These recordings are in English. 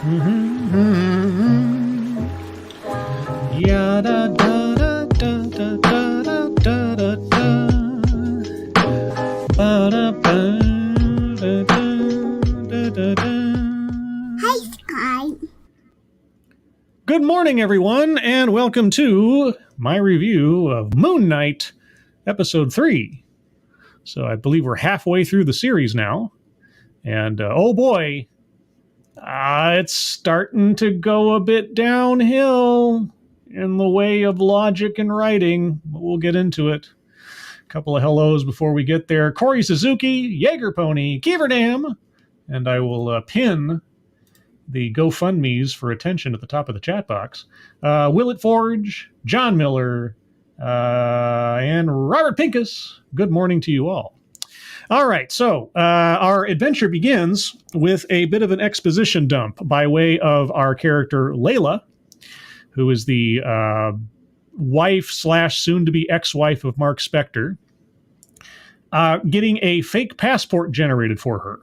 Ya da da da da da da da da da. Ba da ba da da da da. Hi, Sky. Good morning, everyone, and welcome to my review of Moon Knight, Episode 3. So I believe we're halfway through the series now, and oh boy, it's starting to go a bit downhill in the way of logic and writing. We'll get into it. A couple of hellos before we get there. Corey Suzuki, Jaeger Pony, Keeverdam, and I will pin the GoFundMes for attention at the top of the chat box. Willett Forge, John Miller, and Robert Pincus. Good morning to you all. All right, so our adventure begins with a bit of an exposition dump by way of our character Layla, who is the wife / soon-to-be ex-wife of Mark Spector, getting a fake passport generated for her.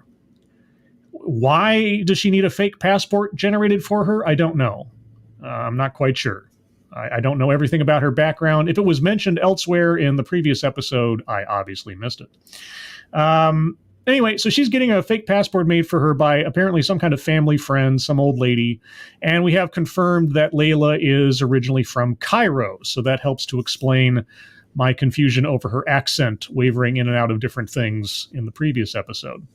Why does she need a fake passport generated for her? I don't know. I'm not quite sure. I don't know everything about her background. If it was mentioned elsewhere in the previous episode, I obviously missed it. Anyway, so she's getting a fake passport made for her by apparently some kind of family friend, some old lady. And we have confirmed that Layla is originally from Cairo. So that helps to explain my confusion over her accent wavering in and out of different things in the previous episode.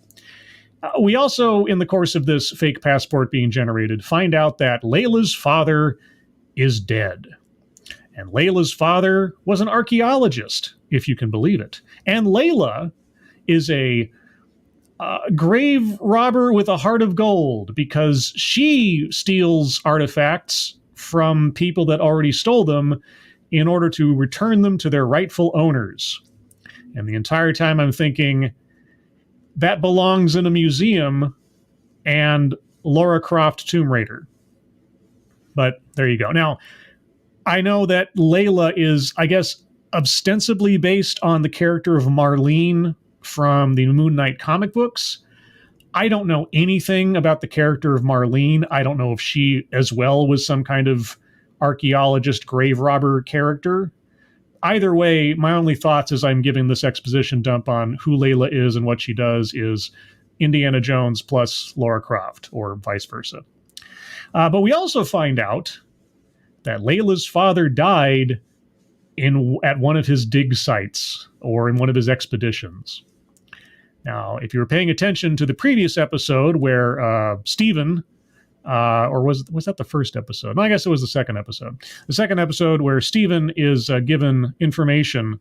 We also, in the course of this fake passport being generated, find out that Layla's father is dead. And Layla's father was an archaeologist, if you can believe it. And Layla is a grave robber with a heart of gold because she steals artifacts from people that already stole them in order to return them to their rightful owners. And the entire time I'm thinking, that belongs in a museum and Lara Croft Tomb Raider. But there you go. Now, I know that Layla is, I guess, ostensibly based on the character of Marlene from the Moon Knight comic books. I don't know anything about the character of Marlene. I don't know if she as well was some kind of archaeologist grave robber character. Either way, my only thoughts as I'm giving this exposition dump on who Layla is and what she does is Indiana Jones plus Lara Croft, or vice versa. But we also find out that Layla's father died at one of his dig sites or in one of his expeditions. Now, if you were paying attention to the previous episode where Stephen, or was that the first episode? No, I guess it was the second episode. The second episode where Stephen is given information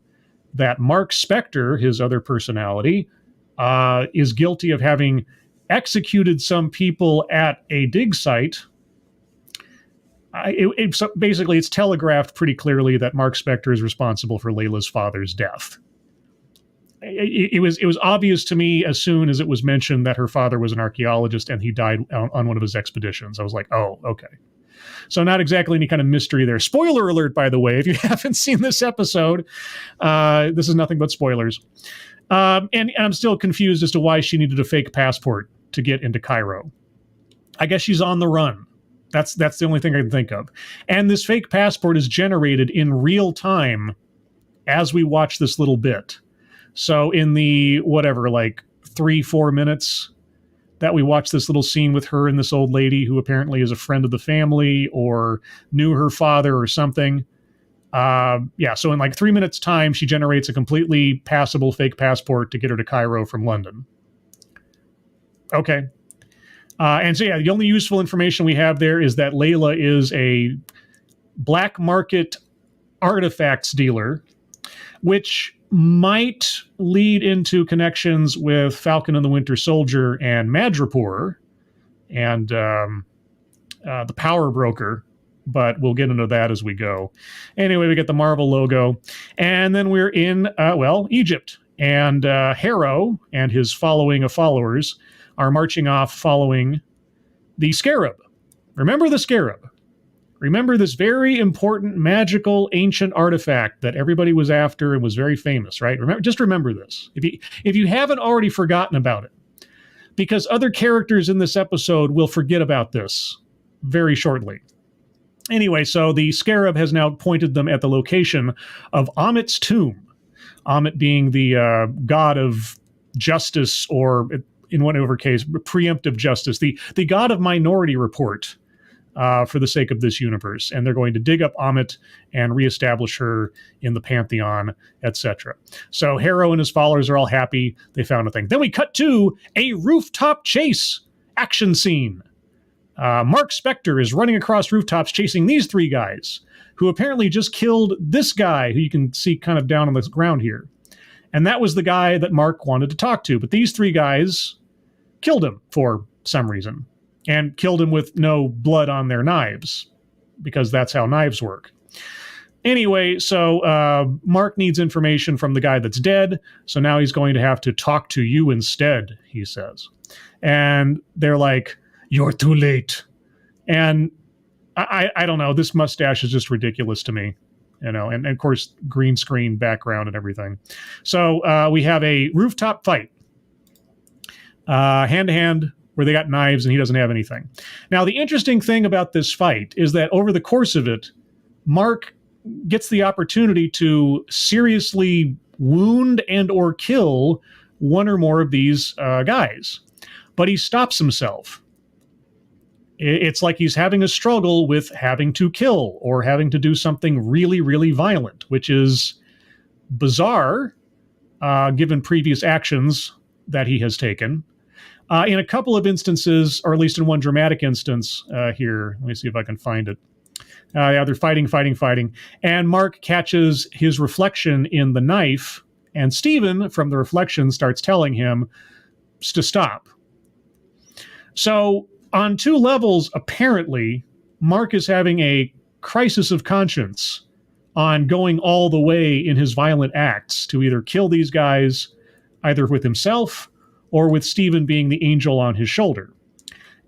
that Mark Spector, his other personality, is guilty of having executed some people at a dig site. So basically, it's telegraphed pretty clearly that Mark Spector is responsible for Layla's father's death. It was obvious to me as soon as it was mentioned that her father was an archaeologist and he died on one of his expeditions. I was like, oh, okay. So not exactly any kind of mystery there. Spoiler alert, by the way, if you haven't seen this episode, this is nothing but spoilers. And I'm still confused as to why she needed a fake passport to get into Cairo. I guess she's on the run. That's the only thing I can think of. And this fake passport is generated in real time as we watch this little bit. So in the, 3-4 minutes that we watch this little scene with her and this old lady who apparently is a friend of the family or knew her father or something. So in 3 minutes time, she generates a completely passable fake passport to get her to Cairo from London. Okay. The only useful information we have there is that Layla is a black market artifacts dealer, which might lead into connections with Falcon and the Winter Soldier and Madripoor and the Power Broker, but we'll get into that as we go. Anyway, we get the Marvel logo, and then we're in, Egypt, and Harrow and his following of followers are marching off following the Scarab. Remember the Scarab. Remember this very important, magical, ancient artifact that everybody was after and was very famous, right? Just remember this. If you haven't already forgotten about it. because other characters in this episode will forget about this very shortly. Anyway, so the Scarab has now pointed them at the location of Amit's tomb. Amit being the god of justice, or in whatever case, preemptive justice, the god of Minority Report, for the sake of this universe. And they're going to dig up Amit and reestablish her in the Pantheon, etc. So Harrow and his followers are all happy. They found a thing. Then we cut to a rooftop chase action scene. Mark Spector is running across rooftops chasing these three guys, who apparently just killed this guy, who you can see kind of down on the ground here. And that was the guy that Mark wanted to talk to. But these three guys killed him for some reason, and killed him with no blood on their knives, because that's how knives work. Anyway, so Mark needs information from the guy that's dead, so now he's going to have to talk to you instead, he says. And they're like, "You're too late." And I don't know, this mustache is just ridiculous to me, you know, and of course, green screen background and everything. So we have a rooftop fight, hand-to-hand, where they got knives and he doesn't have anything. Now, the interesting thing about this fight is that over the course of it, Mark gets the opportunity to seriously wound and or kill one or more of these guys. But he stops himself. It's like he's having a struggle with having to kill or having to do something really, really violent, which is bizarre, given previous actions that he has taken. In a couple of instances, or at least in one dramatic instance here, let me see if I can find it. Yeah, they're fighting. And Mark catches his reflection in the knife, and Steven, from the reflection, starts telling him to stop. So, on two levels, apparently, Mark is having a crisis of conscience on going all the way in his violent acts to either kill these guys, either with himself or with Steven being the angel on his shoulder.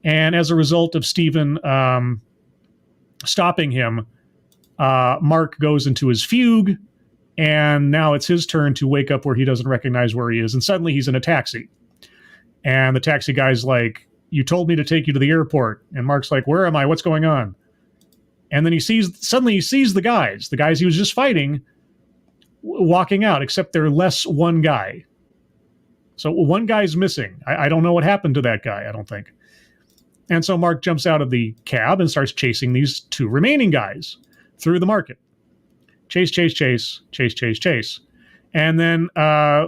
And as a result of Steven stopping him, Mark goes into his fugue, and now it's his turn to wake up where he doesn't recognize where he is, and suddenly he's in a taxi. And the taxi guy's like, "You told me to take you to the airport." And Mark's like, "Where am I? What's going on?" And then suddenly he sees the guys he was just fighting, walking out, except they're less one guy. So one guy's missing. I don't know what happened to that guy, I don't think. And so Mark jumps out of the cab and starts chasing these two remaining guys through the market. Chase. And then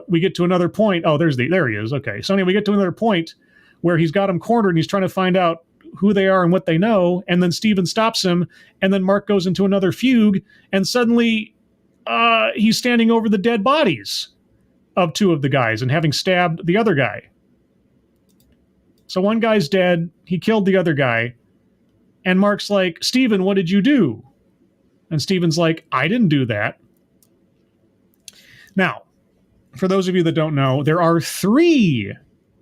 we get to another point. Oh, there he is. Okay. So anyway, we get to another point where he's got them cornered and he's trying to find out who they are and what they know. And then Steven stops him. And then Mark goes into another fugue. And suddenly he's standing over the dead bodies of two of the guys and having stabbed the other guy. So one guy's dead. He killed the other guy. And Mark's like, "Steven, what did you do?" And Steven's like, "I didn't do that." Now, for those of you that don't know, there are three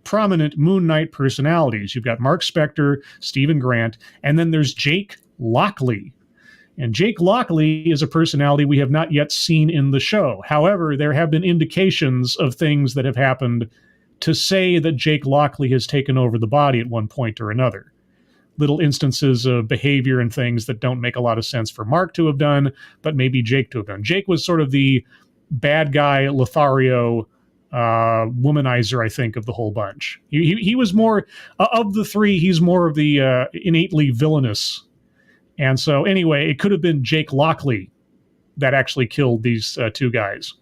prominent Moon Knight personalities. You've got Mark Spector, Stephen Grant, and then there's Jake Lockley. And Jake Lockley is a personality we have not yet seen in the show. However, there have been indications of things that have happened to say that Jake Lockley has taken over the body at one point or another. Little instances of behavior and things that don't make a lot of sense for Mark to have done, but maybe Jake to have done. Jake was sort of the bad guy, Lothario, womanizer, I think, of the whole bunch. He was more, of the three, he's more of the innately villainous. And so anyway, it could have been Jake Lockley that actually killed these two guys.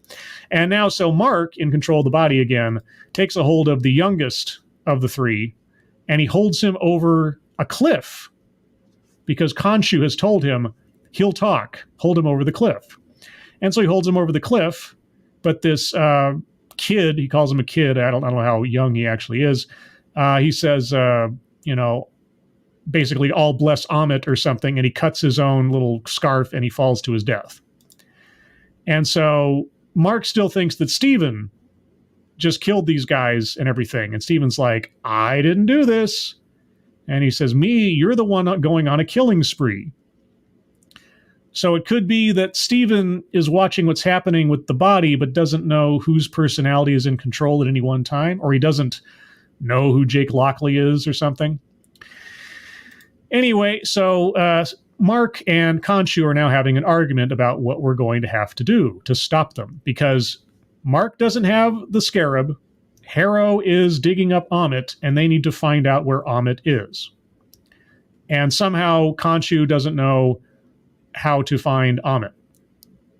And now, so Mark, in control of the body again, takes a hold of the youngest of the three, and he holds him over a cliff because Khonshu has told him he'll talk, hold him over the cliff. And so he holds him over the cliff, but this kid, he calls him a kid, I don't know how young he actually is, he says, basically, "All bless Amit" or something, and he cuts his own little scarf and he falls to his death. And so Mark still thinks that Steven just killed these guys and everything. And Steven's like, "I didn't do this." And he says, "You're the one going on a killing spree." So it could be that Steven is watching what's happening with the body, but doesn't know whose personality is in control at any one time, or he doesn't know who Jake Lockley is or something. Anyway, so Mark and Khonshu are now having an argument about what we're going to have to do to stop them, because Mark doesn't have the scarab. Harrow is digging up Amit, and they need to find out where Amit is. And somehow Khonshu doesn't know how to find Amit,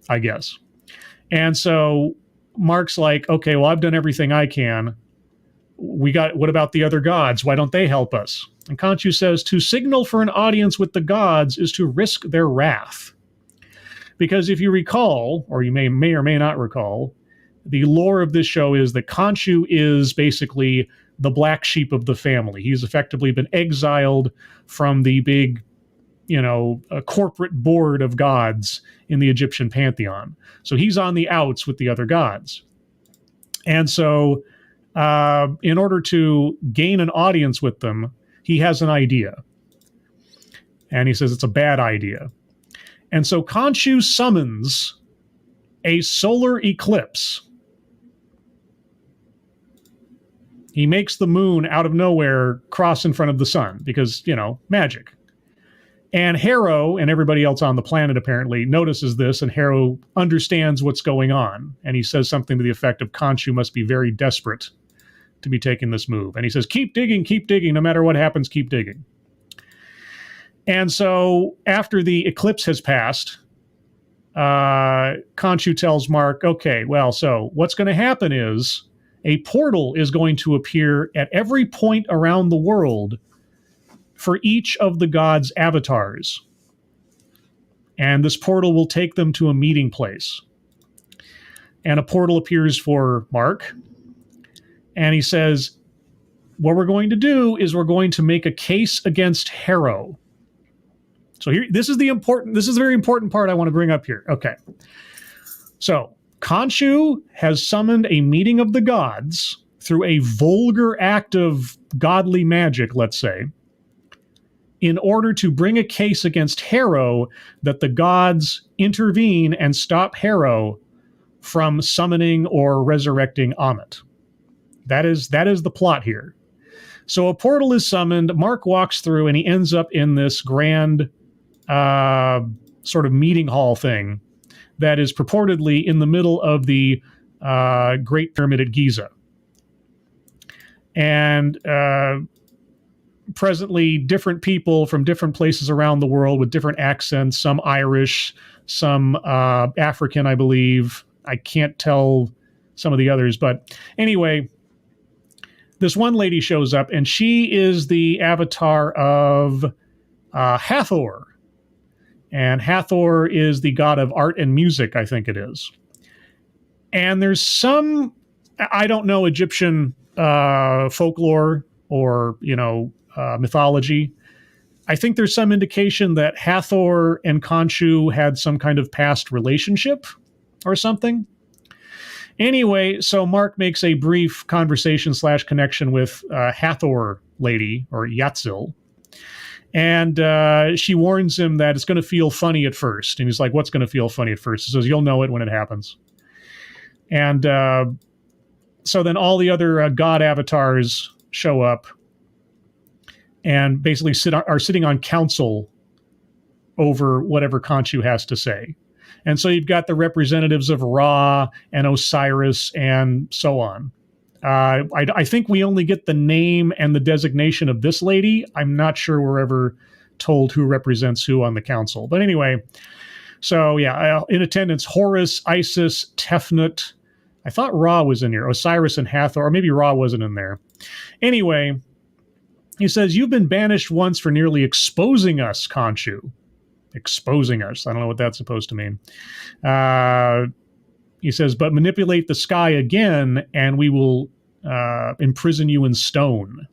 I guess. And so Mark's like, okay, well, I've done everything I can. What about the other gods? Why don't they help us? And Khonshu says, to signal for an audience with the gods is to risk their wrath. Because if you recall, or you may or may not recall, the lore of this show is that Khonshu is basically the black sheep of the family. He's effectively been exiled from the big, corporate board of gods in the Egyptian pantheon. So he's on the outs with the other gods. And so in order to gain an audience with them, he has an idea. And he says it's a bad idea. And so Khonshu summons a solar eclipse. He makes the moon out of nowhere cross in front of the sun because, magic. And Harrow and everybody else on the planet apparently notices this, and Harrow understands what's going on. And he says something to the effect of Khonshu must be very desperate to be taking this move. And he says, keep digging, no matter what happens, keep digging. And so after the eclipse has passed, Khonshu tells Mark, okay, well, so what's going to happen is a portal is going to appear at every point around the world for each of the gods' avatars. And this portal will take them to a meeting place. And a portal appears for Mark. And he says, what we're going to do is we're going to make a case against Harrow. So here, this is a very important part I want to bring up here. Okay. So Khonshu has summoned a meeting of the gods through a vulgar act of godly magic, let's say, in order to bring a case against Harrow that the gods intervene and stop Harrow from summoning or resurrecting Amit. That is the plot here. So a portal is summoned, Mark walks through, and he ends up in this grand sort of meeting hall thing that is purportedly in the middle of the Great Pyramid at Giza. And presently, different people from different places around the world with different accents, some Irish, some African, I believe. I can't tell some of the others. But anyway, this one lady shows up, and she is the avatar of Hathor. And Hathor is the god of art and music, I think it is. And there's some, I don't know, Egyptian folklore or, mythology. I think there's some indication that Hathor and Khonshu had some kind of past relationship or something. Anyway, so Mark makes a brief conversation / connection with Hathor lady, or Yatzil. And she warns him that it's going to feel funny at first. And he's like, what's going to feel funny at first? He says, you'll know it when it happens. And so then all the other god avatars show up and basically are sitting on council over whatever Khonshu has to say. And so you've got the representatives of Ra and Osiris and so on. I think we only get the name and the designation of this lady. I'm not sure we're ever told who represents who on the council. But anyway, so yeah, in attendance, Horus, Isis, Tefnut. I thought Ra was in here. Osiris and Hathor, or maybe Ra wasn't in there. Anyway, he says, you've been banished once for nearly exposing us, Khonshu. Exposing us. I don't know what that's supposed to mean. He says, but manipulate the sky again, and we will imprison you in stone.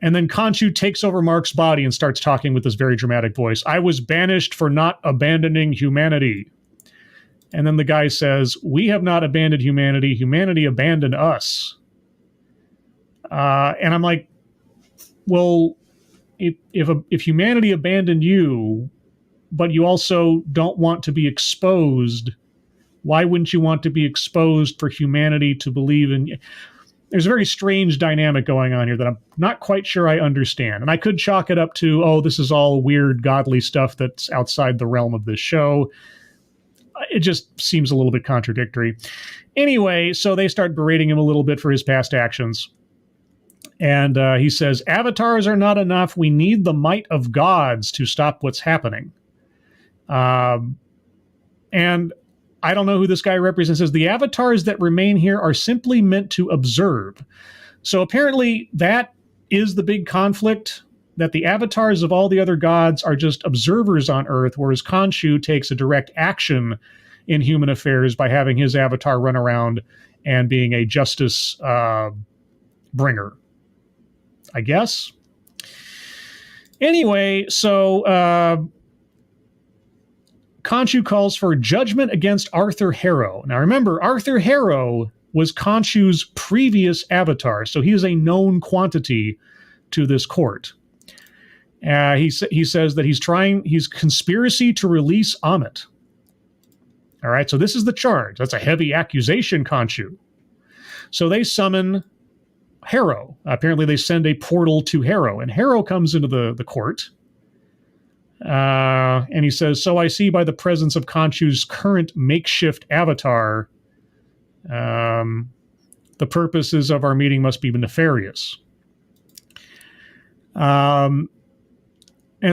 And then Khonshu takes over Mark's body and starts talking with this very dramatic voice. I was banished for not abandoning humanity. And then the guy says, we have not abandoned humanity. Humanity abandoned us. And I'm like, well, if humanity abandoned you, but you also don't want to be exposed, why wouldn't you want to be exposed for humanity to believe in? there's a very strange dynamic going on here that I'm not quite sure I understand. And I could chalk it up to, oh, this is all weird, godly stuff that's outside the realm of this show. It just seems a little bit contradictory. Anyway, so they start berating him a little bit for his past actions. And he says, avatars are not enough. We need the might of gods to stop what's happening. And I don't know who this guy represents. Says the avatars that remain here are simply meant to observe. So apparently that is the big conflict, that the avatars of all the other gods are just observers on Earth, whereas Khonshu takes a direct action in human affairs by having his avatar run around and being a justice bringer, I guess. Anyway, so Khonshu calls for judgment against Arthur Harrow. Now remember, Arthur Harrow was Khonshu's previous avatar, so he is a known quantity to this court. He says that he's conspiracy to release Amit. All right, so this is the charge. That's a heavy accusation, Khonshu. So they summon Harrow. Apparently they send a portal to Harrow, and Harrow comes into the court. And he says, so I see by the presence of Khonshu's current makeshift avatar, the purposes of our meeting must be nefarious. And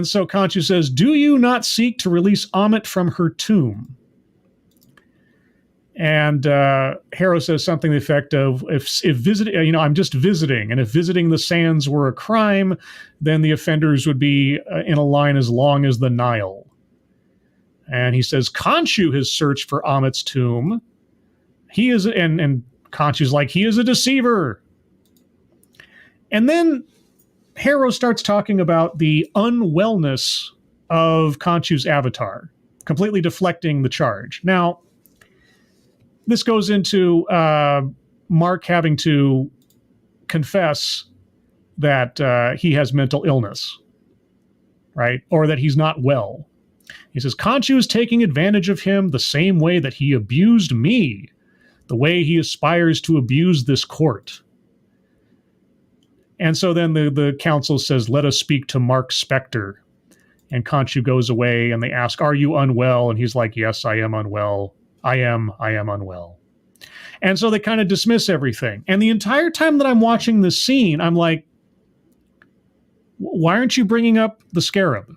so Khonshu says, do you not seek to release Amit from her tomb? And Harrow says something to the effect of, if visiting, I'm just visiting, and if visiting the sands were a crime, then the offenders would be in a line as long as the Nile. And he says, Khonshu has searched for Amit's tomb. He is, and Khonshu's like, he is a deceiver. And then Harrow starts talking about the unwellness of Khonshu's avatar, completely deflecting the charge. Now, this goes into Mark having to confess that he has mental illness, right? Or that he's not well. He says, Khonshu is taking advantage of him the same way that he abused me, the way he aspires to abuse this court. And so then the council says, let us speak to Mark Spector. And Khonshu goes away, and they ask, are you unwell? And he's like, yes, I am unwell. I am unwell. And so they kind of dismiss everything. And the entire time that I'm watching this scene, I'm like, why aren't you bringing up the scarab?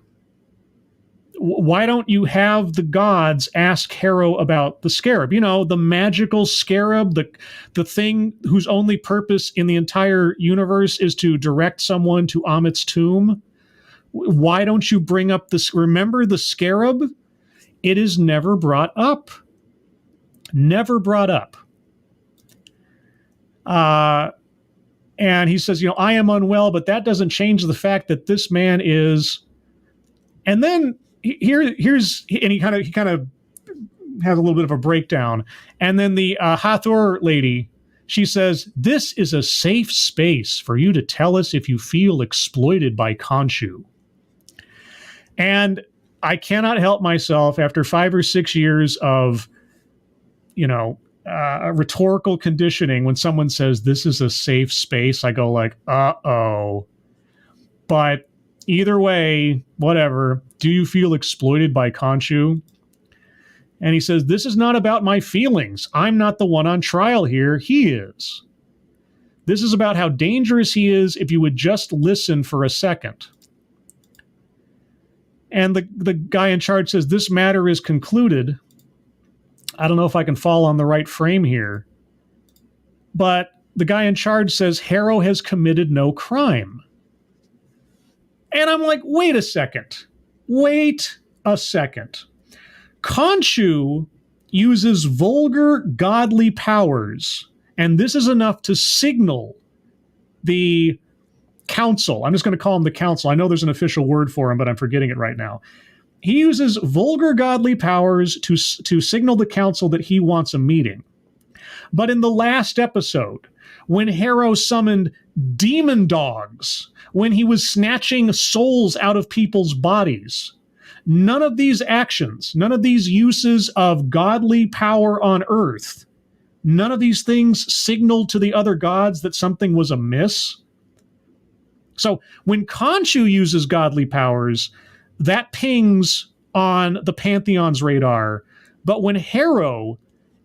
Why don't you have the gods ask Harrow about the scarab? The magical scarab, the thing whose only purpose in the entire universe is to direct someone to Amit's tomb. Why don't you bring up this? Remember the scarab? It is never brought up. Never brought up. And he says, I am unwell, but that doesn't change the fact that this man is. And then here's and he kind of has a little bit of a breakdown. And then the Hathor lady, she says, this is a safe space for you to tell us if you feel exploited by Khonshu. And I cannot help myself after 5 or 6 years of rhetorical conditioning. When someone says this is a safe space, I go like, uh-oh. But either way, whatever. Do you feel exploited by Khonshu? And he says, this is not about my feelings. I'm not the one on trial here. He is. This is about how dangerous he is if you would just listen for a second. And the guy in charge says, this matter is concluded. I don't know if I can fall on the right frame here. But the guy in charge says Harrow has committed no crime. And I'm like, wait a second. Khonshu uses vulgar godly powers, and this is enough to signal the council. I'm just going to call him the council. I know there's an official word for him, but I'm forgetting it right now. He uses vulgar godly powers to signal the council that he wants a meeting. But in the last episode, when Harrow summoned demon dogs, when he was snatching souls out of people's bodies, none of these actions, none of these uses of godly power on Earth, None of these things signaled to the other gods that something was amiss. So when Khonshu uses godly powers, that pings on the Pantheon's radar. But when Harrow,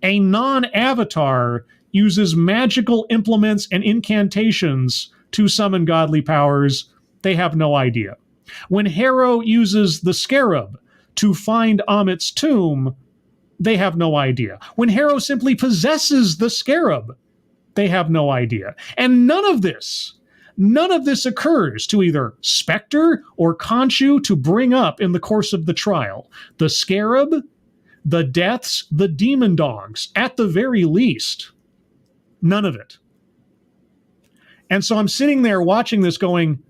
a non-avatar, uses magical implements and incantations to summon godly powers, they have no idea. When Harrow uses the Scarab to find Amit's tomb, they have no idea. When Harrow simply possesses the Scarab, they have no idea. And none of this occurs to either Spectre or Khonshu to bring up in the course of the trial. The Scarab, the deaths, the demon dogs, at the very least. None of it. And so I'm sitting there watching this going,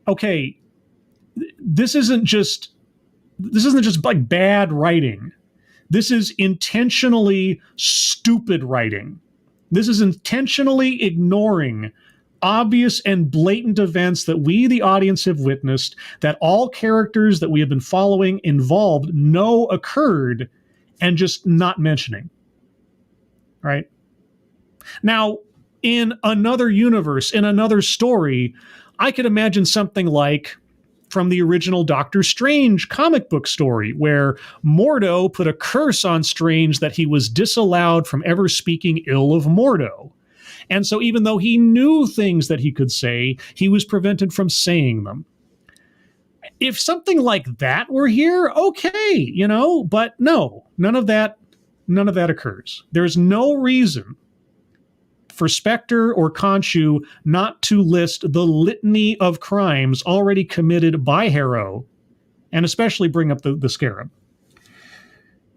okay, this isn't just like bad writing. This is intentionally stupid writing. This is intentionally ignoring obvious and blatant events that we, the audience, have witnessed, that all characters that we have been following involved know occurred, and just not mentioning. Right? Now, in another universe, in another story, I could imagine something like from the original Doctor Strange comic book story, where Mordo put a curse on Strange that he was disallowed from ever speaking ill of Mordo. And so even though he knew things that he could say, he was prevented from saying them. If something like that were here, okay, but no, none of that occurs. There's no reason for Spectre or Khonshu not to list the litany of crimes already committed by Harrow, and especially bring up the Scarab.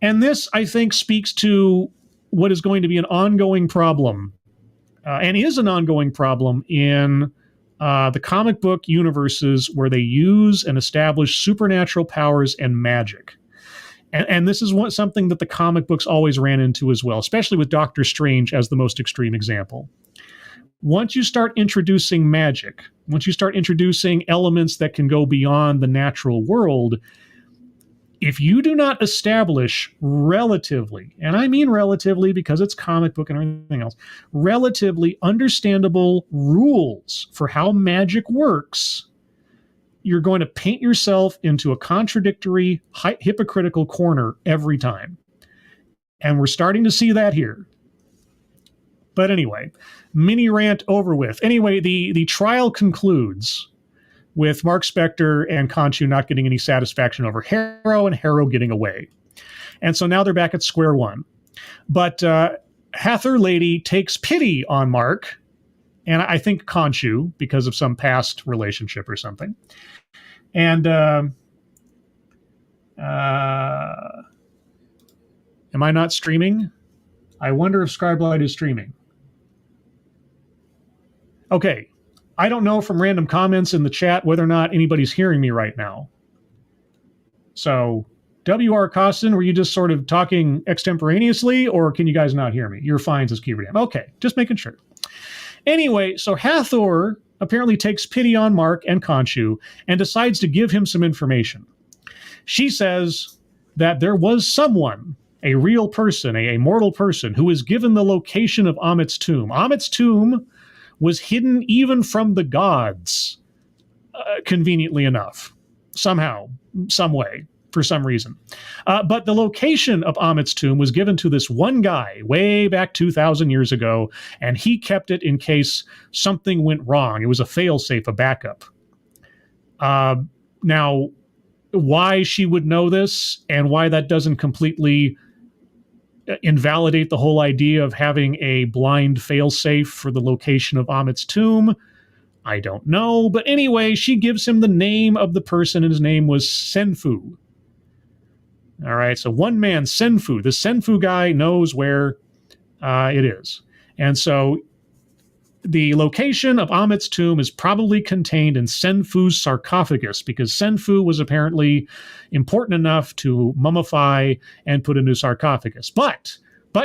And this, I think, speaks to what is going to be an ongoing problem, and is an ongoing problem in the comic book universes where they use and establish supernatural powers and magic. And this is something that the comic books always ran into as well, especially with Doctor Strange as the most extreme example. Once you start introducing magic, once you start introducing elements that can go beyond the natural world, if you do not establish relatively, and I mean relatively because it's comic book and everything else, relatively understandable rules for how magic works, you're going to paint yourself into a contradictory, hypocritical corner every time. And we're starting to see that here. But anyway, mini rant over with. Anyway, the trial concludes with Mark Spector and Khonshu not getting any satisfaction over Harrow, and Harrow getting away. And so now they're back at square one. But Hathor Lady takes pity on Mark, and I think Khonshu, because of some past relationship or something. And am I not streaming? I wonder if Scribelight is streaming. Okay. I don't know from random comments in the chat whether or not anybody's hearing me right now. So, W.R. Costin, were you just sort of talking extemporaneously, or can you guys not hear me? You're fine, says Keyredam. Okay, just making sure. Anyway, so Hathor apparently takes pity on Mark and Khonshu and decides to give him some information. She says that there was someone, a real person, a mortal person, who was given the location of Amit's tomb. Amit's tomb was hidden even from the gods, conveniently enough, somehow, some way, for some reason. But the location of Amit's tomb was given to this one guy way back 2,000 years ago, and he kept it in case something went wrong. It was a fail-safe, a backup. Now, why she would know this and why that doesn't completely invalidate the whole idea of having a blind failsafe for the location of Amit's tomb, I don't know. But anyway, she gives him the name of the person, and his name was Senfu. All right, so one man, Senfu. The Senfu guy knows where it is. And so the location of Amit's tomb is probably contained in Senfu's sarcophagus, because Senfu was apparently important enough to mummify and put into a sarcophagus. But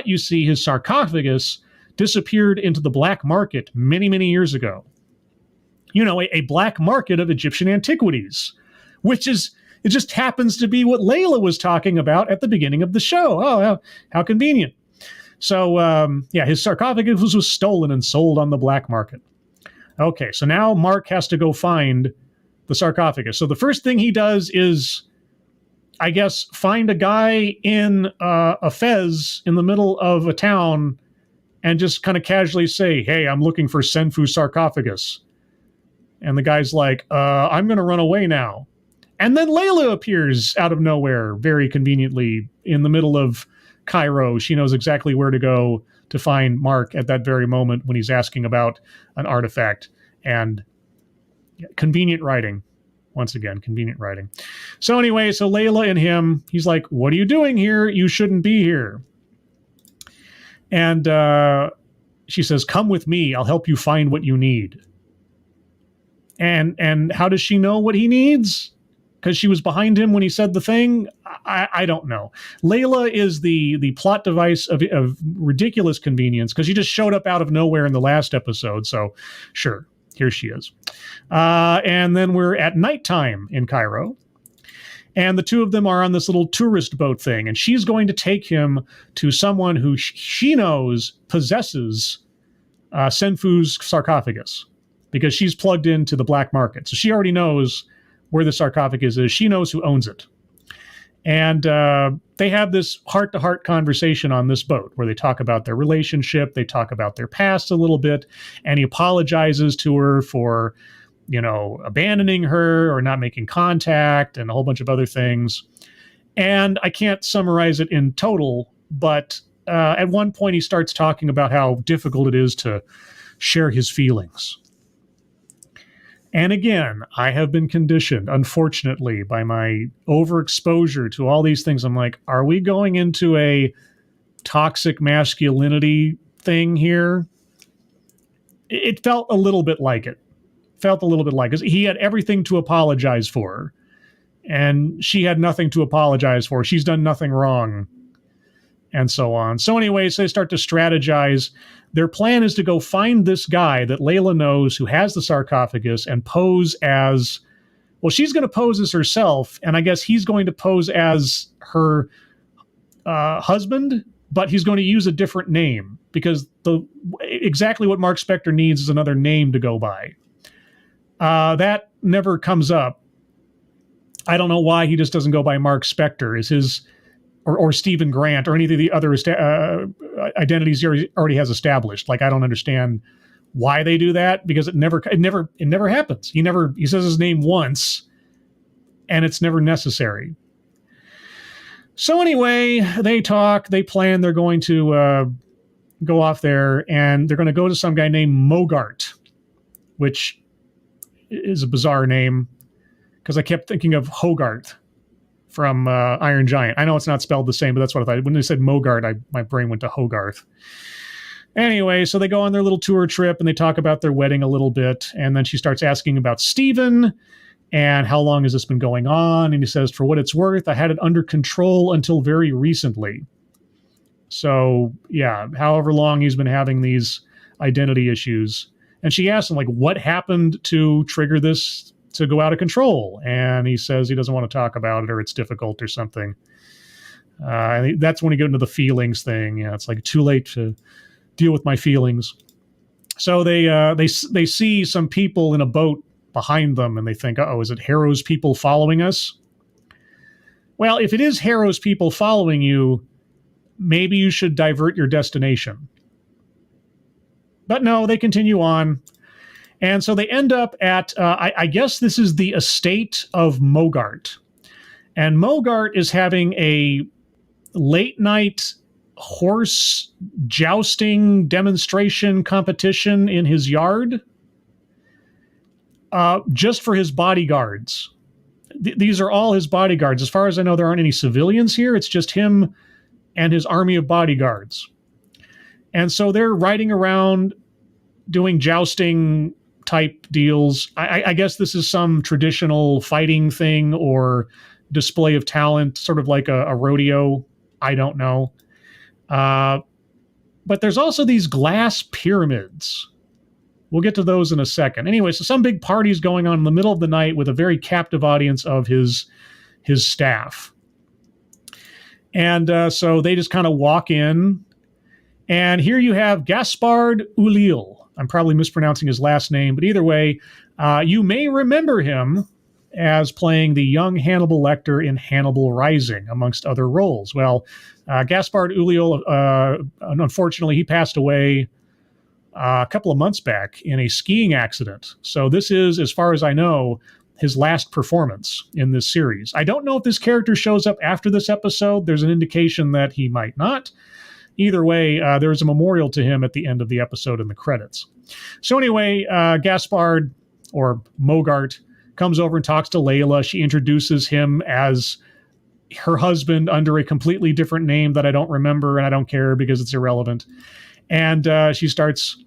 you see, his sarcophagus disappeared into the black market many, many years ago. A black market of Egyptian antiquities, which is, it just happens to be what Layla was talking about at the beginning of the show. Oh, how convenient. So, his sarcophagus was stolen and sold on the black market. Okay, so now Mark has to go find the sarcophagus. So the first thing he does is, I guess, find a guy in a fez in the middle of a town and just kind of casually say, hey, I'm looking for Senfu sarcophagus. And the guy's like, I'm going to run away now. And then Layla appears out of nowhere, very conveniently, in the middle of Cairo. She knows exactly where to go to find Mark at that very moment when he's asking about an artifact. And convenient writing. Once again, convenient writing. So anyway, so Layla and him, he's like, what are you doing here? You shouldn't be here. And she says, come with me. I'll help you find what you need. And how does she know what he needs? Because she was behind him when he said the thing? I don't know. Layla is the plot device of ridiculous convenience because she just showed up out of nowhere in the last episode. So sure, here she is. And then we're at nighttime in Cairo. And the two of them are on this little tourist boat thing. And she's going to take him to someone who she knows possesses Senfu's sarcophagus because she's plugged into the black market. So she already knows where the sarcophagus is. She knows who owns it. And they have this heart-to-heart conversation on this boat where they talk about their relationship. They talk about their past a little bit. And he apologizes to her for, abandoning her or not making contact and a whole bunch of other things. And I can't summarize it in total, but at one point he starts talking about how difficult it is to share his feelings. And again, I have been conditioned, unfortunately, by my overexposure to all these things. I'm like, are we going into a toxic masculinity thing here? It felt a little bit like it. Because he had everything to apologize for. And she had nothing to apologize for. She's done nothing wrong. And so on. So anyways, they start to strategize. Their plan is to go find this guy that Layla knows who has the sarcophagus and pose as, well, she's going to pose as herself, and I guess he's going to pose as her husband, but he's going to use a different name because exactly what Mark Spector needs is another name to go by. That never comes up. I don't know why he just doesn't go by Mark Spector. Is his or Stephen Grant or any of the other identities he already has established. Like, I don't understand why they do that because it never happens. He says his name once and it's never necessary. So anyway, they talk, they plan, they're going to go off there and they're going to go to some guy named Mogart, which is a bizarre name because I kept thinking of Hogarth from Iron Giant. I know it's not spelled the same, but that's what I thought. When they said Mogart, my brain went to Hogarth. Anyway, so they go on their little tour trip and they talk about their wedding a little bit. And then she starts asking about Stephen and how long has this been going on? And he says, for what it's worth, I had it under control until very recently. So yeah, however long he's been having these identity issues. And she asks him, like, what happened to trigger this to go out of control? And he says he doesn't want to talk about it or it's difficult or something. That's when you get into the feelings thing. Yeah, it's like too late to deal with my feelings. So they see some people in a boat behind them and they think, uh-oh, is it Harrow's people following us? Well, if it is Harrow's people following you, maybe you should divert your destination. But no, they continue on. And so they end up at, I guess this is the estate of Mogart. And Mogart is having a late night horse jousting demonstration competition in his yard just for his bodyguards. These are all his bodyguards. As far as I know, there aren't any civilians here. It's just him and his army of bodyguards. And so they're riding around doing jousting type deals. I guess this is some traditional fighting thing or display of talent, sort of like a rodeo. I don't know. But there's also these glass pyramids. We'll get to those in a second. Anyway, so some big party's going on in the middle of the night with a very captive audience of his staff. And so they just kind of walk in. And here you have Gaspard Ulliel. I'm probably mispronouncing his last name, but either way, you may remember him as playing the young Hannibal Lecter in Hannibal Rising, amongst other roles. Well, Gaspard Ulliel, unfortunately, he passed away a couple of months back in a skiing accident. So this is, as far as I know, his last performance in this series. I don't know if this character shows up after this episode. There's an indication that he might not. Either way, there is a memorial to him at the end of the episode in the credits. So anyway, Gaspard, or Mogart, comes over and talks to Layla. She introduces him as her husband under a completely different name that I don't remember, and I don't care because it's irrelevant. And she starts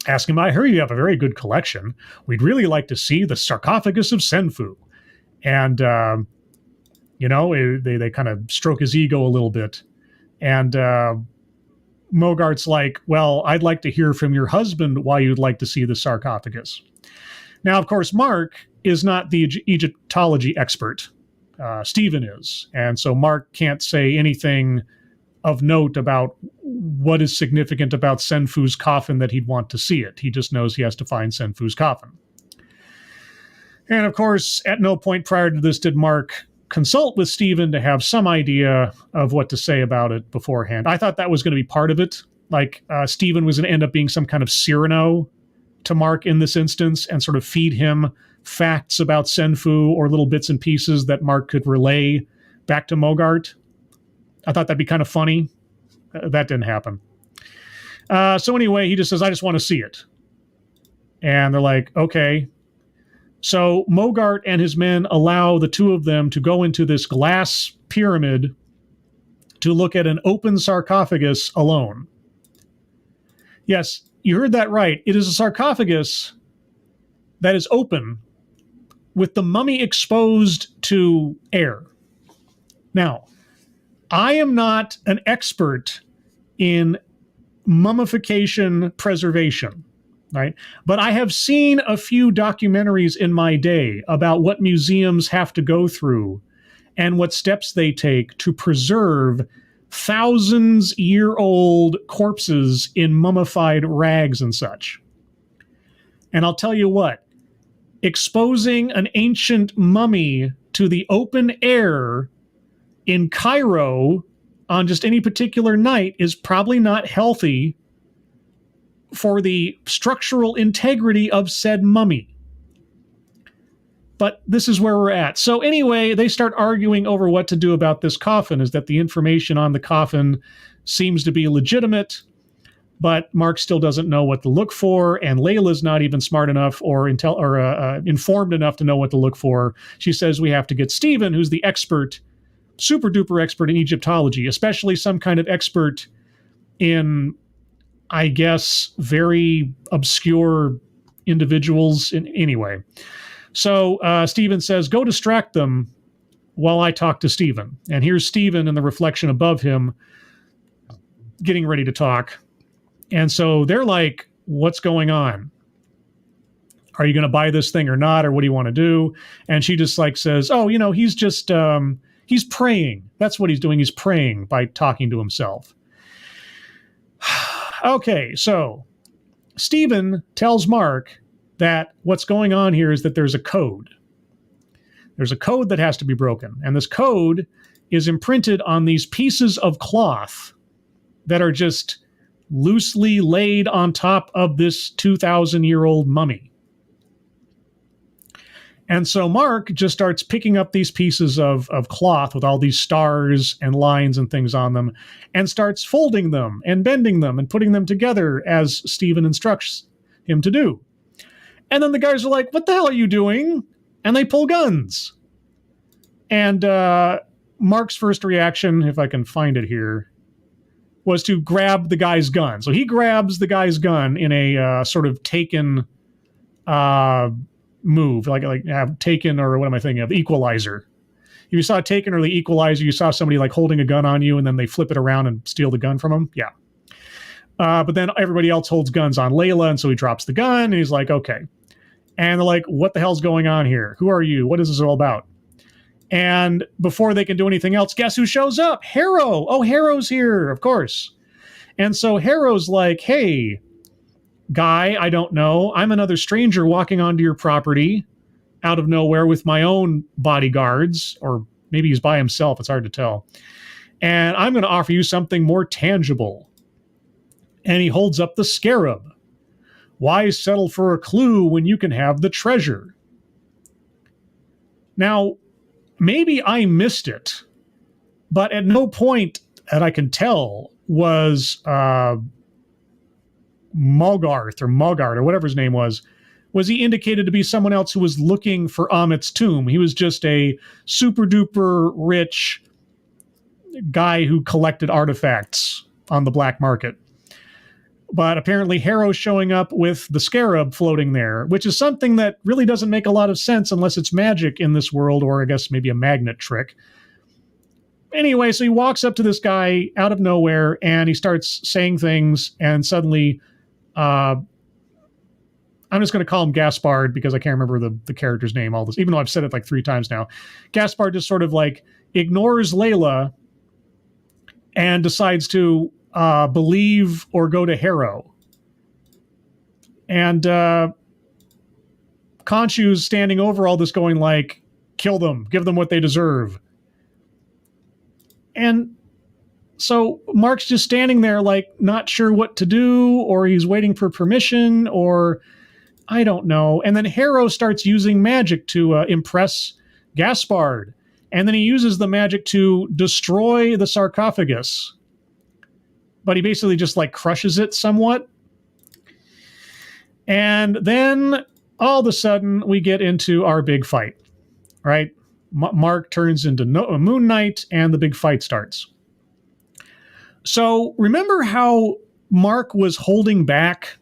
asking him, I hear you have a very good collection. We'd really like to see the sarcophagus of Senfu. And, they kind of stroke his ego a little bit. And Mogart's like, well, I'd like to hear from your husband why you'd like to see the sarcophagus. Now, of course, Mark is not the Egyptology expert. Stephen is. And so Mark can't say anything of note about what is significant about Senfu's coffin that he'd want to see it. He just knows he has to find Senfu's coffin. And of course, at no point prior to this did Mark consult with Stephen to have some idea of what to say about it beforehand. I thought that was going to be part of it. Like Stephen was going to end up being some kind of Cyrano to Mark in this instance and sort of feed him facts about Senfu or little bits and pieces that Mark could relay back to Mogart. I thought that'd be kind of funny. That didn't happen. So anyway, he just says, I just want to see it. And they're like, okay. So Mogart and his men allow the two of them to go into this glass pyramid to look at an open sarcophagus alone. Yes, you heard that right. It is a sarcophagus that is open with the mummy exposed to air. Now, I am not an expert in mummification preservation, right? But I have seen a few documentaries in my day about what museums have to go through and what steps they take to preserve thousands-year-old corpses in mummified rags and such. And I'll tell you what, exposing an ancient mummy to the open air in Cairo on just any particular night is probably not healthy for the structural integrity of said mummy. But this is where we're at. So anyway, they start arguing over what to do about this coffin, is that the information on the coffin seems to be legitimate, but Mark still doesn't know what to look for, and Layla's not even smart enough or informed enough to know what to look for. She says we have to get Stephen, who's the expert, super duper expert in Egyptology, especially some kind of expert in, I guess, very obscure individuals. Anyway, so Stephen says, go distract them while I talk to Stephen. And here's Stephen in the reflection above him getting ready to talk. And so they're like, what's going on? Are you going to buy this thing or not? Or what do you want to do? And she just like says, oh, he's just... he's praying. That's what he's doing. He's praying by talking to himself. Okay, so Stephen tells Mark that what's going on here is that there's a code. There's a code that has to be broken. And this code is imprinted on these pieces of cloth that are just loosely laid on top of this 2,000-year-old mummy. And so Mark just starts picking up these pieces of cloth with all these stars and lines and things on them and starts folding them and bending them and putting them together as Stephen instructs him to do. And then the guys are like, what the hell are you doing? And they pull guns. And Mark's first reaction, if I can find it here, was to grab the guy's gun. So he grabs the guy's gun in a sort of Taken move, like have Taken, or what am I thinking of? Equalizer. If you saw Taken or the Equalizer, you saw somebody like holding a gun on you and then they flip it around and steal the gun from them. Yeah. But then everybody else holds guns on Layla, and so he drops the gun and he's like, okay. And they're like, what the hell's going on here? Who are you? What is this all about? And before they can do anything else, guess who shows up? Harrow. Oh, Harrow's here, of course. And so Harrow's like, hey, guy, I don't know. I'm another stranger walking onto your property out of nowhere with my own bodyguards, or maybe he's by himself. It's hard to tell. And I'm going to offer you something more tangible. And he holds up the scarab. Why settle for a clue when you can have the treasure? Now, maybe I missed it, but at no point that I can tell was Mogart or whatever his name was he indicated to be someone else who was looking for Amit's tomb. He was just a super duper rich guy who collected artifacts on the black market. But apparently Harrow's showing up with the scarab floating there, which is something that really doesn't make a lot of sense unless it's magic in this world, or I guess maybe a magnet trick. Anyway, so he walks up to this guy out of nowhere and he starts saying things, and suddenly I'm just going to call him Gaspard because I can't remember the character's name, all this, even though I've said it like 3 times now. Gaspard just sort of like ignores Layla and decides to believe or go to Harrow. And Khonshu's standing over all this going like, kill them, give them what they deserve. And so Mark's just standing there like not sure what to do, or he's waiting for permission, or I don't know. And then Harrow starts using magic to impress Gaspard. And then he uses the magic to destroy the sarcophagus. But he basically just like crushes it somewhat. And then all of a sudden we get into our big fight, right? Mark turns into Moon Knight and the big fight starts. So remember how Mark was holding back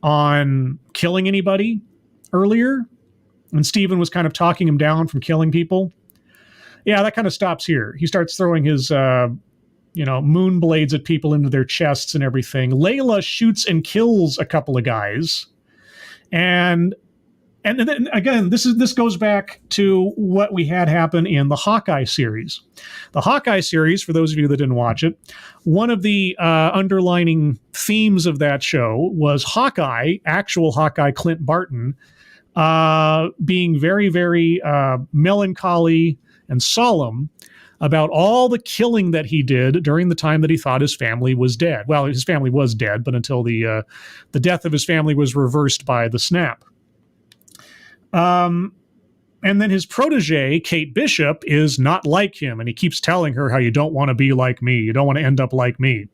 on killing anybody earlier? And Steven was kind of talking him down from killing people? Yeah, that kind of stops here. He starts throwing his moon blades at people into their chests and everything. Layla shoots and kills a couple of guys. And then again, this goes back to what we had happen in the Hawkeye series. The Hawkeye series, for those of you that didn't watch it, one of the underlining themes of that show was Hawkeye, actual Hawkeye Clint Barton, being very, very melancholy and solemn about all the killing that he did during the time that he thought his family was dead. Well, his family was dead, but until the death of his family was reversed by the snap. And then his protege, Kate Bishop, is not like him, and he keeps telling her how you don't want to be like me. You don't want to end up like me.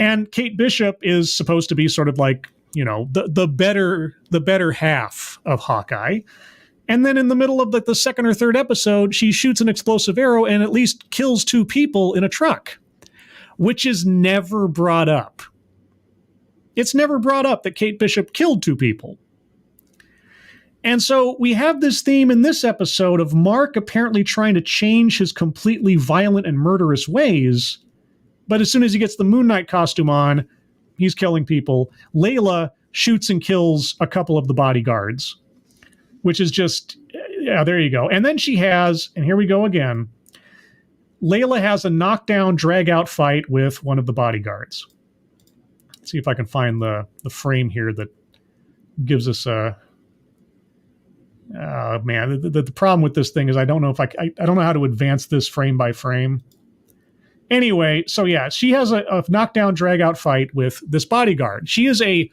And Kate Bishop is supposed to be sort of like, the better half of Hawkeye. And then in the middle of the second or third episode, she shoots an explosive arrow and at least kills 2 people in a truck, which is never brought up. It's never brought up that Kate Bishop killed 2 people. And so we have this theme in this episode of Mark apparently trying to change his completely violent and murderous ways. But as soon as he gets the Moon Knight costume on, he's killing people. Layla shoots and kills a couple of the bodyguards, which is just, yeah, there you go. And then she has, and here we go again, Layla has a knockdown, drag-out fight with one of the bodyguards. Let's see if I can find the frame here that gives us a... Oh, man, the problem with this thing is I don't know if I don't know how to advance this frame by frame. Anyway, so yeah, she has a knockdown, drag-out fight with this bodyguard. She is a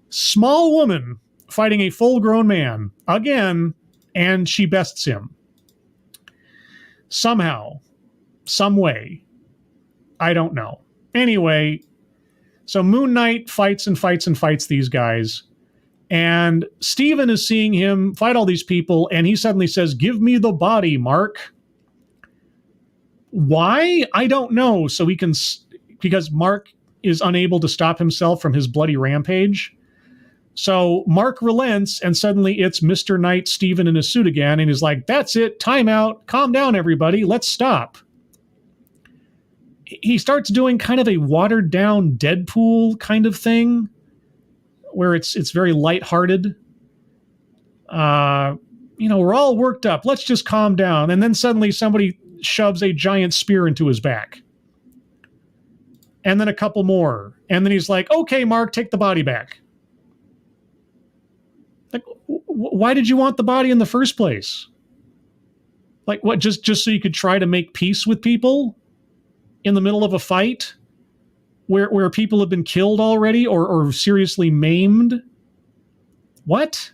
small woman fighting a full-grown man again, and she bests him. Somehow, some way. I don't know. Anyway, so Moon Knight fights and fights and fights these guys. And Steven is seeing him fight all these people, and he suddenly says, "Give me the body, Mark." Why? I don't know. So he can, because Mark is unable to stop himself from his bloody rampage. So Mark relents, and suddenly it's Mr. Knight, Steven in his suit again, and he's like, "That's it, time out, calm down, everybody, let's stop." He starts doing kind of a watered-down Deadpool kind of thing, where it's very lighthearted. We're all worked up. Let's just calm down. And then suddenly somebody shoves a giant spear into his back. and then a couple more. And then he's like, okay, Mark, take the body back. Like, why did you want the body in the first place? Like, what, just so you could try to make peace with people in the middle of a fight where people have been killed already or seriously maimed? What?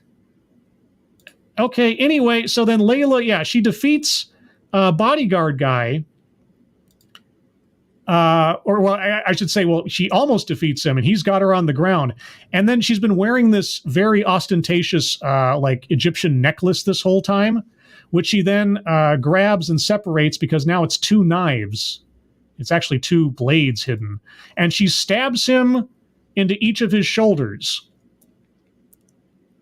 Okay, anyway, so then Layla, she defeats a bodyguard guy. I should say, she almost defeats him, and he's got her on the ground. And then she's been wearing this very ostentatious, like Egyptian necklace this whole time, which she then grabs and separates because now it's 2 knives. It's actually 2 blades hidden. And she stabs him into each of his shoulders,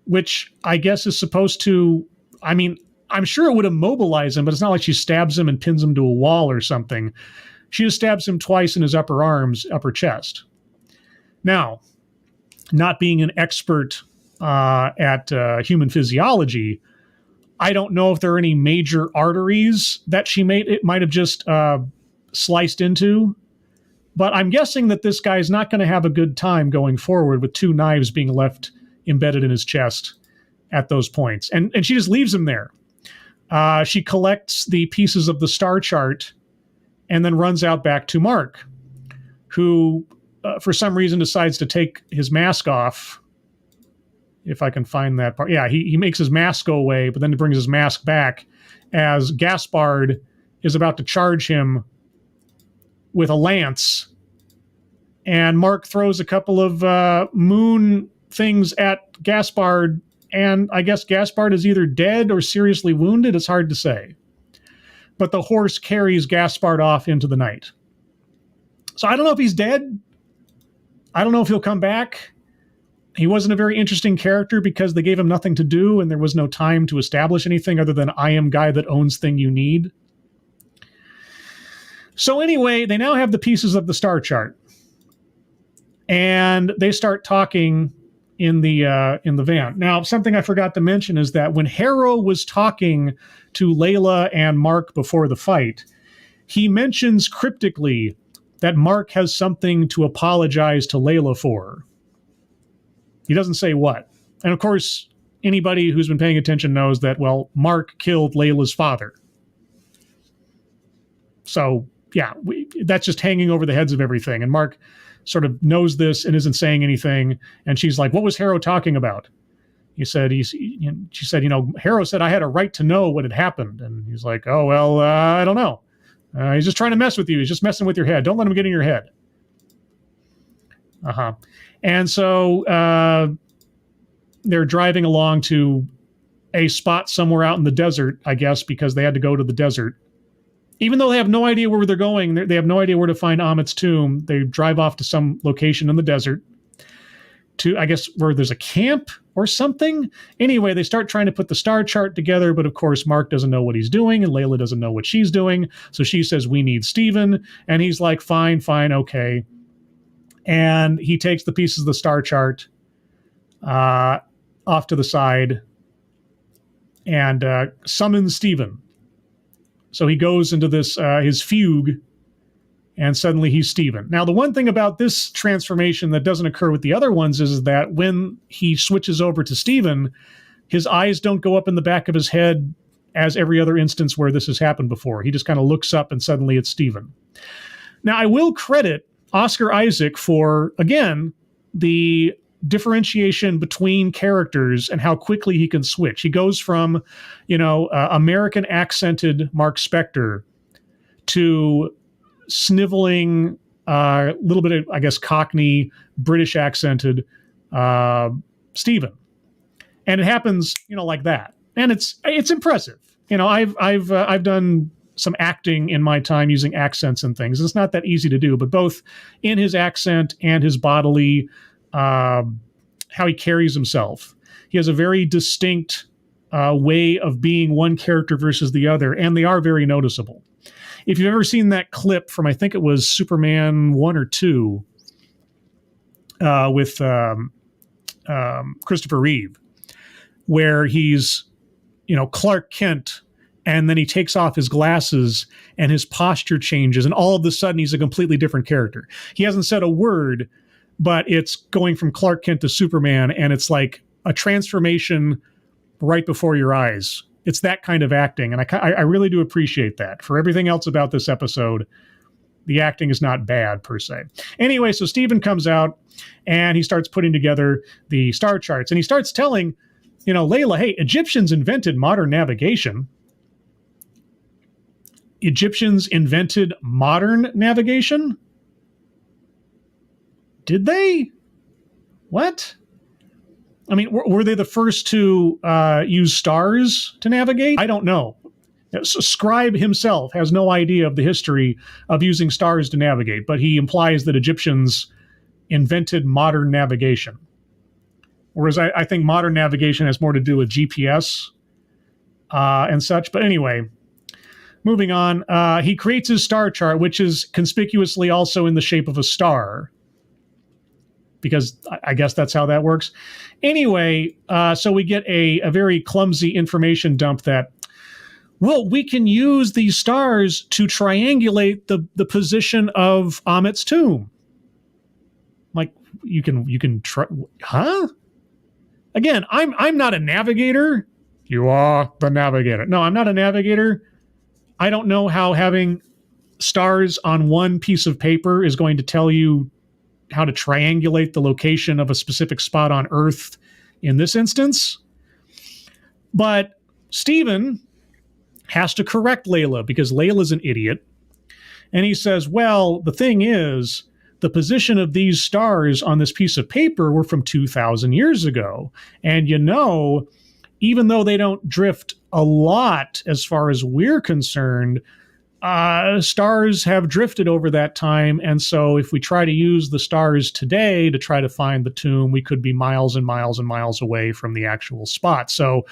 which I guess is supposed to, I mean, I'm sure it would immobilize him, but it's not like she stabs him and pins him to a wall or something. She just stabs him twice in his upper arms, upper chest. Now, not being an expert at human physiology, I don't know if there are any major arteries that it might have just sliced into. But I'm guessing that this guy is not going to have a good time going forward with 2 knives being left embedded in his chest at those points. And she just leaves him there. She collects the pieces of the star chart and then runs out back to Mark, who, for some reason, decides to take his mask off. If I can find that part. Yeah, he makes his mask go away, but then he brings his mask back as Gaspard is about to charge him with a lance. And Mark throws a couple of moon things at Gaspard, and I guess Gaspard is either dead or seriously wounded. It's hard to say. But the horse carries Gaspard off into the night. So I don't know if he's dead. I don't know if he'll come back. He wasn't a very interesting character because they gave him nothing to do and there was no time to establish anything other than I am guy that owns thing you need. So anyway, they now have the pieces of the star chart. And they start talking in the van. Now, something I forgot to mention is that when Harrow was talking to Layla and Mark before the fight, he mentions cryptically that Mark has something to apologize to Layla for. He doesn't say what. And of course, anybody who's been paying attention knows that, well, Mark killed Layla's father. So, yeah, that's just hanging over the heads of everything. And Mark sort of knows this and isn't saying anything. And she's like, what was Harrow talking about? She said, Harrow said I had a right to know what had happened. And he's like, oh, well, I don't know. He's just trying to mess with you. He's just messing with your head. Don't let him get in your head. Uh-huh. And so they're driving along to a spot somewhere out in the desert, I guess, because they had to go to the desert. Even though they have no idea where they're going, they have no idea where to find Amit's tomb. They drive off to some location in the desert to, I guess, where there's a camp or something. Anyway, they start trying to put the star chart together, but of course, Mark doesn't know what he's doing, and Layla doesn't know what she's doing. So she says, we need Steven. And he's like, fine, okay. And he takes the pieces of the star chart off to the side and summons Steven. So he goes into this his fugue, and suddenly he's Steven. Now, the one thing about this transformation that doesn't occur with the other ones is that when he switches over to Steven, his eyes don't go up in the back of his head as every other instance where this has happened before. He just kind of looks up and suddenly it's Steven. Now, I will credit Oscar Isaac for, again, the differentiation between characters and how quickly he can switch. He goes from, American accented Mark Spector to sniveling, a little bit of, I guess, Cockney, British accented Stephen. And it happens, like that. And it's impressive. I've done some acting in my time using accents and things. It's not that easy to do, but both in his accent and his bodily, how he carries himself. He has a very distinct way of being one character versus the other, and they are very noticeable. If you've ever seen that clip from, I think it was Superman 1 or 2 with Christopher Reeve, where he's, Clark Kent and then he takes off his glasses and his posture changes, and all of a sudden he's a completely different character. He hasn't said a word, but it's going from Clark Kent to Superman, and it's like a transformation right before your eyes. It's that kind of acting, and I really do appreciate that. For everything else about this episode, the acting is not bad per se. Anyway, so Steven comes out and he starts putting together the star charts, and he starts telling, Layla, hey, Egyptians invented modern navigation. Egyptians invented modern navigation? Did they? What? I mean, were they the first to use stars to navigate? I don't know. Scribe himself has no idea of the history of using stars to navigate, but he implies that Egyptians invented modern navigation. Whereas I think modern navigation has more to do with GPS and such. But anyway, moving on, he creates his star chart, which is conspicuously also in the shape of a star, because I guess that's how that works. Anyway, so we get a very clumsy information dump that, well, we can use these stars to triangulate the position of Amit's tomb. Like, you can try, huh? Again, I'm not a navigator. You are the navigator. No, I'm not a navigator. I don't know how having stars on one piece of paper is going to tell you how to triangulate the location of a specific spot on Earth in this instance. But Steven has to correct Layla because Layla's an idiot. And he says, well, the thing is, the position of these stars on this piece of paper were from 2,000 years ago. And even though they don't drift a lot as far as we're concerned, stars have drifted over that time. And so if we try to use the stars today to try to find the tomb, we could be miles and miles and miles away from the actual spot. So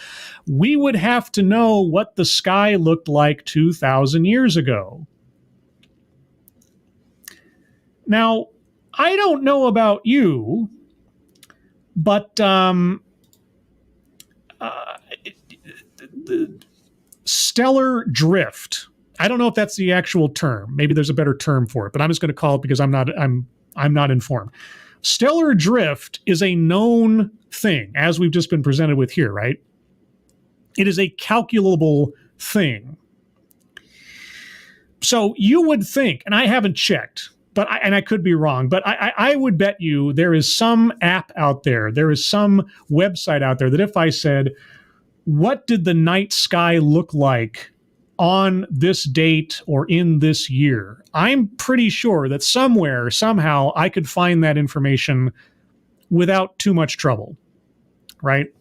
we would have to know what the sky looked like 2,000 years ago. Now, I don't know about you, but stellar drift. I don't know if that's the actual term. Maybe there's a better term for it, but I'm just going to call it because I'm not informed. Stellar drift is a known thing, as we've just been presented with here, right? It is a calculable thing. So you would think, and I haven't checked, but I could be wrong, but I would bet you there is some app out there, there is some website out there that if I said, what did the night sky look like on this date or in this year, I'm pretty sure that somewhere, somehow, I could find that information without too much trouble, right?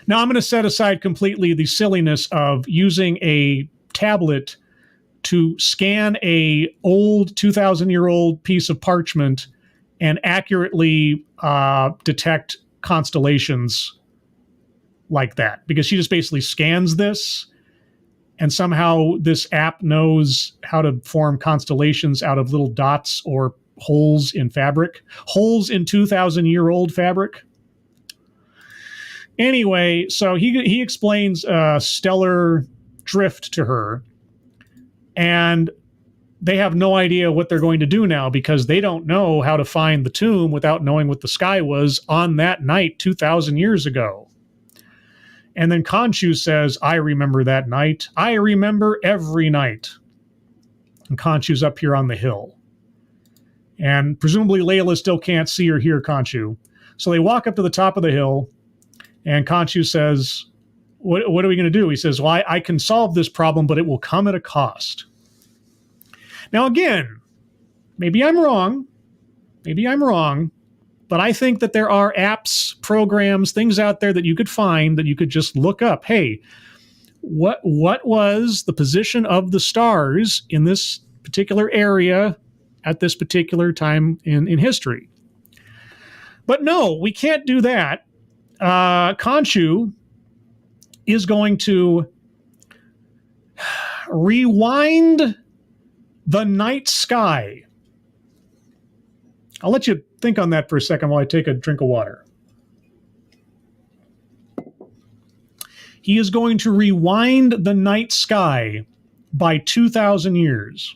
Now, I'm going to set aside completely the silliness of using a tablet to scan a old 2,000-year-old piece of parchment and accurately detect constellations like that, because she just basically scans this, and somehow this app knows how to form constellations out of little dots or holes in fabric, holes in 2,000-year-old fabric. Anyway, so he explains stellar drift to her, and they have no idea what they're going to do now because they don't know how to find the tomb without knowing what the sky was on that night 2,000 years ago. And then Khonshu says, I remember that night. I remember every night. And Khonshu's up here on the hill. And presumably Layla still can't see or hear Khonshu. So they walk up to the top of the hill, and Khonshu says, what are we going to do? He says, well, I can solve this problem, but it will come at a cost. Now, again, maybe I'm wrong, but I think that there are apps, programs, things out there that you could find that you could just look up. Hey, what was the position of the stars in this particular area at this particular time in history? But no, we can't do that. Khonshu is going to rewind the night sky. I'll let you think on that for a second while I take a drink of water. He is going to rewind the night sky by 2,000 years.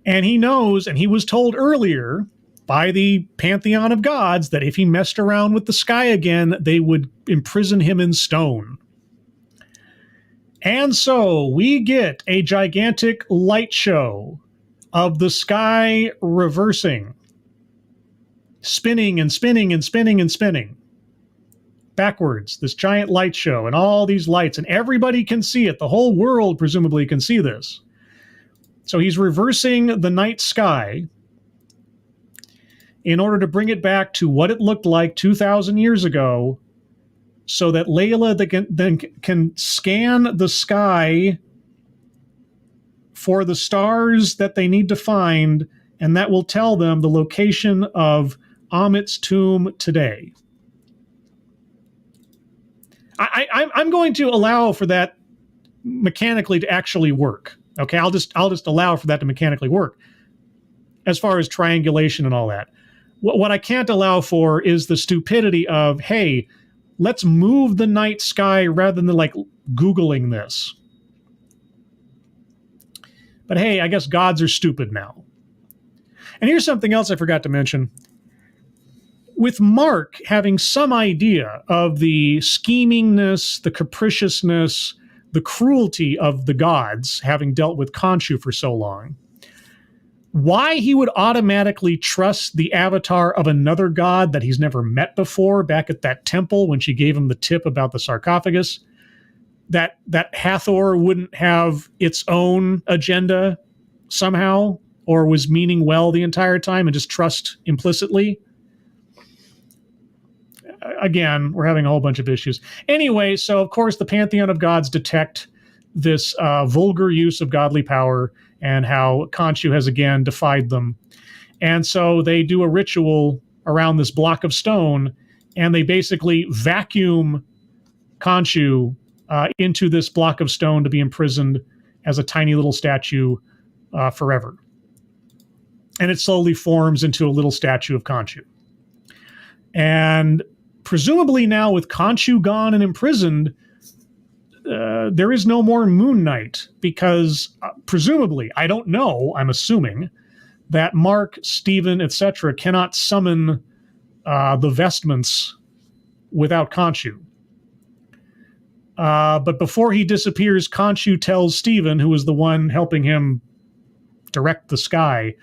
And he knows, and he was told earlier by the pantheon of gods, that if he messed around with the sky again, they would imprison him in stone. And so we get a gigantic light show of the sky reversing, spinning and spinning and spinning and spinning backwards, this giant light show and all these lights, and everybody can see it. The whole world presumably can see this. So he's reversing the night sky in order to bring it back to what it looked like 2,000 years ago, so that Layla then can scan the sky for the stars that they need to find, and that will tell them the location of Amit's tomb today. I'm going to allow for that mechanically to actually work. Okay, I'll just allow for that to mechanically work as far as triangulation and all that. What I can't allow for is the stupidity of, hey, let's move the night sky rather than like Googling this. But hey, I guess gods are stupid now. And here's something else I forgot to mention. With Mark having some idea of the schemingness, the capriciousness, the cruelty of the gods, having dealt with Khonshu for so long, why he would automatically trust the avatar of another god that he's never met before back at that temple when she gave him the tip about the sarcophagus, that Hathor wouldn't have its own agenda somehow, or was meaning well the entire time and just trust implicitly. Again, we're having a whole bunch of issues. Anyway, so of course the pantheon of gods detect this vulgar use of godly power and how Khonshu has again defied them. And so they do a ritual around this block of stone, and they basically vacuum Khonshu into this block of stone to be imprisoned as a tiny little statue forever. And it slowly forms into a little statue of Khonshu. And presumably now with Khonshu gone and imprisoned, there is no more Moon Knight, because presumably, I don't know, I'm assuming, that Mark, Stephen, etc. cannot summon the vestments without Khonshu. But before he disappears, Khonshu tells Stephen, who was the one helping him direct the sky,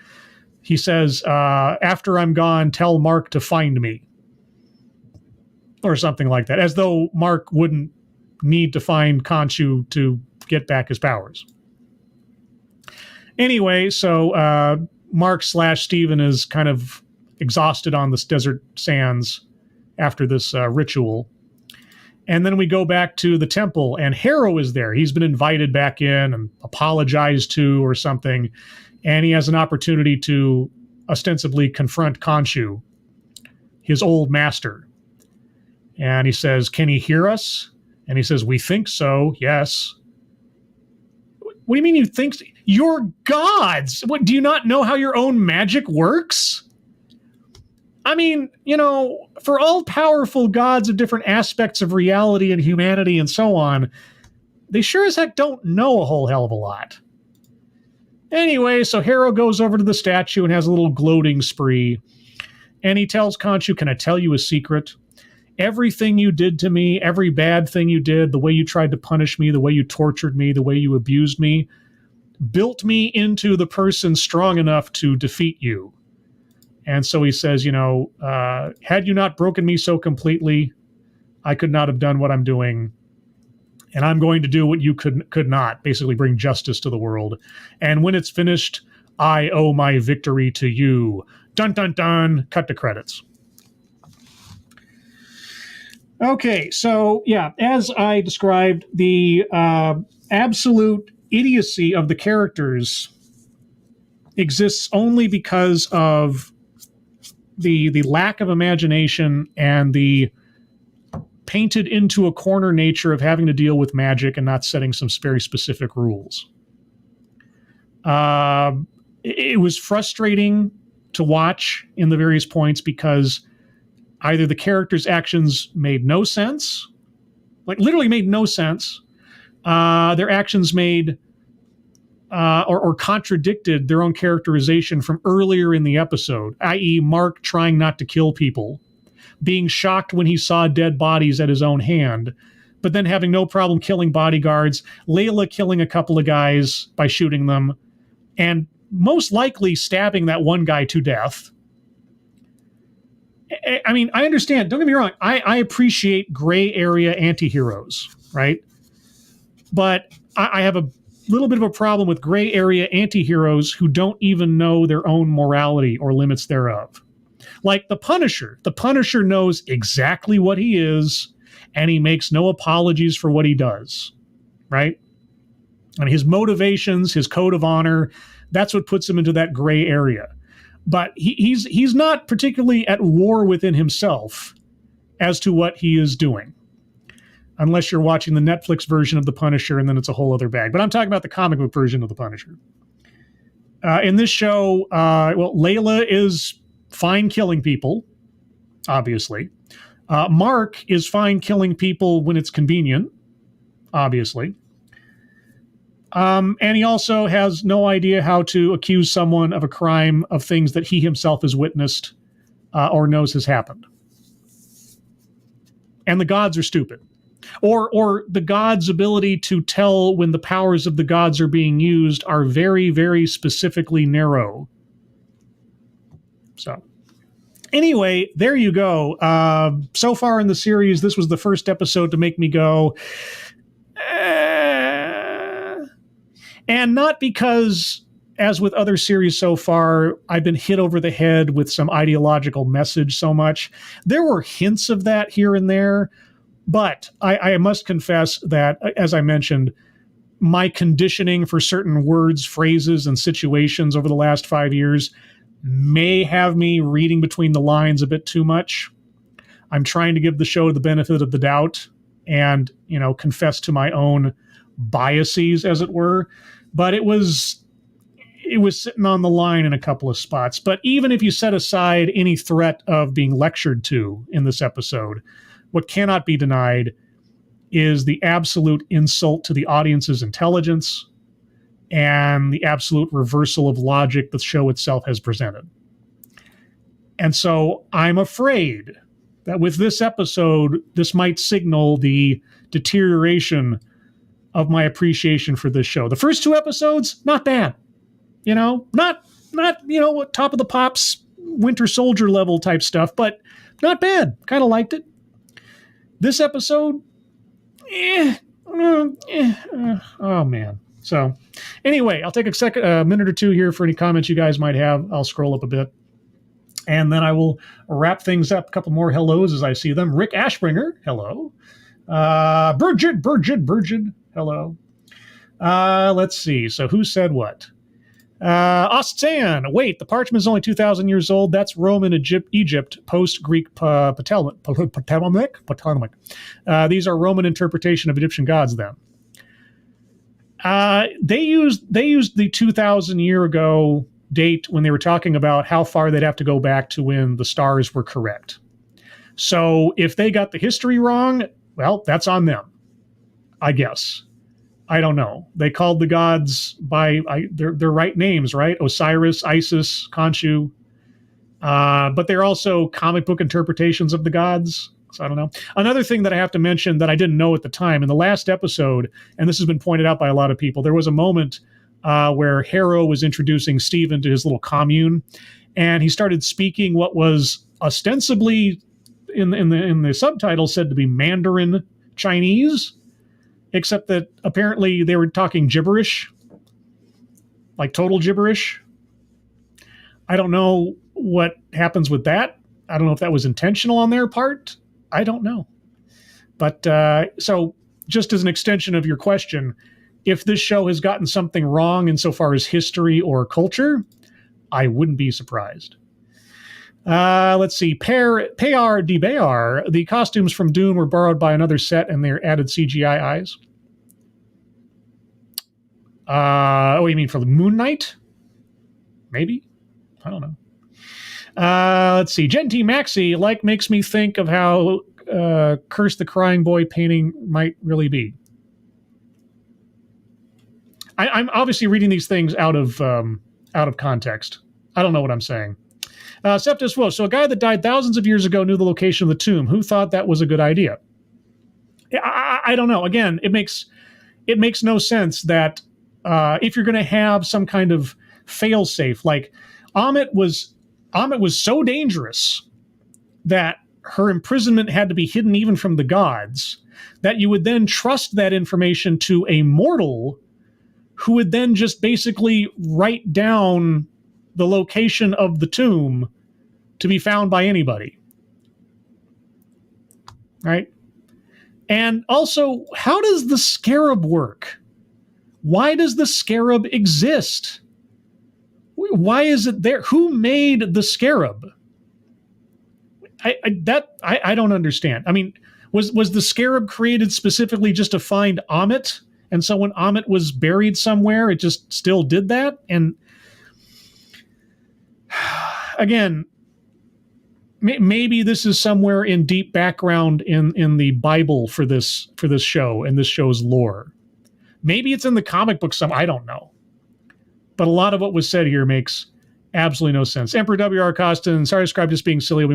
he says, after I'm gone, tell Mark to find me. Or something like that, as though Mark wouldn't need to find Khonshu to get back his powers. Anyway, so Mark / Stephen is kind of exhausted on this desert sands after this ritual. And then we go back to the temple, and Harrow is there. He's been invited back in and apologized to or something, and he has an opportunity to ostensibly confront Khonshu, his old master. And he says, can he hear us? And he says, we think so, yes. What do you mean you think so? You're gods! What, do you not know how your own magic works? I mean, you know, for all-powerful gods of different aspects of reality and humanity and so on, they sure as heck don't know a whole hell of a lot. Anyway, so Harrow goes over to the statue and has a little gloating spree. And he tells Khonshu, can I tell you a secret? Everything you did to me, every bad thing you did, the way you tried to punish me, the way you tortured me, the way you abused me, built me into the person strong enough to defeat you. And so he says, you know, had you not broken me so completely, I could not have done what I'm doing. And I'm going to do what you could not, basically bring justice to the world. And when it's finished, I owe my victory to you. Dun, dun, dun. Cut to credits. Okay, so yeah, as I described, the absolute idiocy of the characters exists only because of the lack of imagination and the painted into a corner nature of having to deal with magic and not setting some very specific rules. It was frustrating to watch in the various points because either the character's actions made no sense, Like, literally made no sense. Their actions made or contradicted their own characterization from earlier in the episode, i.e. Mark trying not to kill people, being shocked when he saw dead bodies at his own hand, but then having no problem killing bodyguards, Layla killing a couple of guys by shooting them, and most likely stabbing that one guy to death. I mean, I understand. Don't get me wrong. I appreciate gray area anti-heroes, right? But I have a little bit of a problem with gray area anti-heroes who don't even know their own morality or limits thereof. Like the Punisher. The Punisher knows exactly what he is, and he makes no apologies for what he does, right? And his motivations, his code of honor, that's what puts him into that gray area. But he's not particularly at war within himself as to what he is doing. Unless you're watching the Netflix version of The Punisher, and then it's a whole other bag. But I'm talking about the comic book version of The Punisher. In this show, Layla is fine killing people, obviously. Mark is fine killing people when it's convenient, obviously. And he also has no idea how to accuse someone of a crime of things that he himself has witnessed or knows has happened. And the gods are stupid. Or the gods' ability to tell when the powers of the gods are being used are very, very specifically narrow. So, anyway, there you go. So far in the series, this was the first episode to make me go, And not because, as with other series so far, I've been hit over the head with some ideological message so much. There were hints of that here and there. But I must confess that, as I mentioned, my conditioning for certain words, phrases, and situations over the last 5 years may have me reading between the lines a bit too much. I'm trying to give the show the benefit of the doubt and, confess to my own biases, as it were. But it was sitting on the line in a couple of spots. But even if you set aside any threat of being lectured to in this episode, what cannot be denied is the absolute insult to the audience's intelligence and the absolute reversal of logic the show itself has presented. And so I'm afraid that with this episode, this might signal the deterioration of my appreciation for this show. The first 2 episodes, not bad. Not top of the pops, Winter Soldier level type stuff, but not bad. Kind of liked it. This episode, oh man. So anyway, I'll take a minute or two here for any comments you guys might have. I'll scroll up a bit. And then I will wrap things up. A couple more hellos as I see them. Rick Ashbringer, hello. Burgid, hello. Let's see. So who said what? Ostan, wait, the parchment is only 2,000 years old. That's Rome and Egypt post-Greek Ptolemaic. These are Roman interpretation of Egyptian gods then. They used the 2,000 year ago date when they were talking about how far they'd have to go back to when the stars were correct. So if they got the history wrong, well, that's on them, I guess. I don't know. They called the gods by their right names, right? Osiris, Isis, Khonshu. But they're also comic book interpretations of the gods. So I don't know. Another thing that I have to mention that I didn't know at the time, in the last episode, and this has been pointed out by a lot of people, there was a moment where Harrow was introducing Stephen to his little commune, and he started speaking what was ostensibly in the subtitle said to be Mandarin Chinese, except that apparently they were talking gibberish, like total gibberish. I don't know what happens with that. I don't know if that was intentional on their part. I don't know. But so just as an extension of your question, if this show has gotten something wrong insofar as history or culture, I wouldn't be surprised. Let's see. Payar de Bayar. The costumes from Dune were borrowed by another set and they're added CGI eyes. You mean for the Moon Knight? Maybe? I don't know. Let's see. Genti Maxi makes me think of how Curse the Crying Boy painting might really be. I'm obviously reading these things out of context. I don't know what I'm saying. Septus Woe. So a guy that died thousands of years ago knew the location of the tomb. Who thought that was a good idea? I don't know. Again, it makes no sense that if you're going to have some kind of fail-safe, like Amit was so dangerous that her imprisonment had to be hidden even from the gods, that you would then trust that information to a mortal who would then just basically write down the location of the tomb to be found by anybody. Right? And also, how does the scarab work? Why does the scarab exist? Why is it there? Who made the scarab? I don't understand. I mean, was the scarab created specifically just to find Amit? And so when Amit was buried somewhere, it just still did that? And again, maybe this is somewhere in deep background in the Bible for this show and this show's lore. Maybe it's in the comic book I don't know. But a lot of what was said here makes absolutely no sense. Emperor W.R. Costin, sorry to describe this being silly.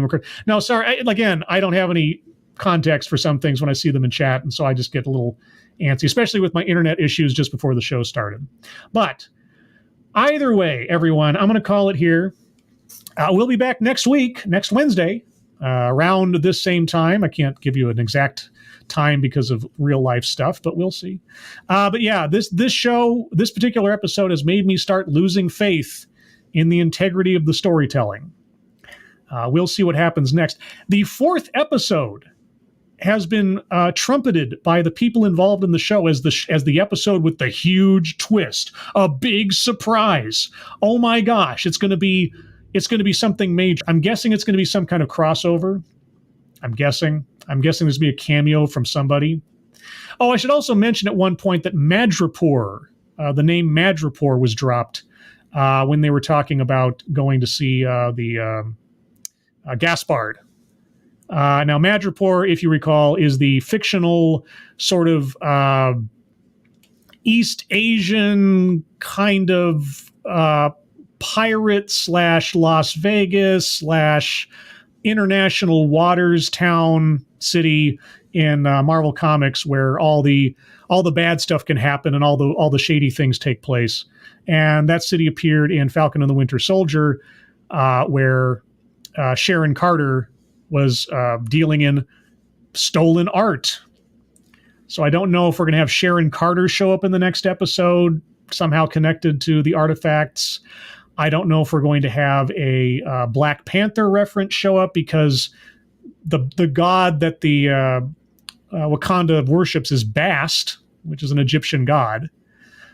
No, sorry. I don't have any context for some things when I see them in chat, and so I just get a little antsy, especially with my internet issues just before the show started. But either way, everyone, I'm going to call it here. We'll be back next week, next Wednesday, around this same time. I can't give you an exact time because of real life stuff, but we'll see. But yeah, this show, this particular episode has made me start losing faith in the integrity of the storytelling. We'll see what happens next. The fourth episode has been trumpeted by the people involved in the show as the episode with the huge twist, a big surprise. Oh my gosh, it's going to be something major. I'm guessing it's going to be some kind of crossover. I'm guessing there's going to be a cameo from somebody. Oh, I should also mention at one point that Madripoor, the name Madripoor was dropped when they were talking about going to see the Gaspard. Now, Madripoor, if you recall, is the fictional sort of East Asian kind of pirate / Las Vegas / international waters town city in Marvel Comics, where all the bad stuff can happen and all the shady things take place. And that city appeared in Falcon and the Winter Soldier, where Sharon Carter was dealing in stolen art. So I don't know if we're going to have Sharon Carter show up in the next episode, somehow connected to the artifacts. I don't know if we're going to have a Black Panther reference show up, because the god that the Wakanda worships is Bast, which is an Egyptian god.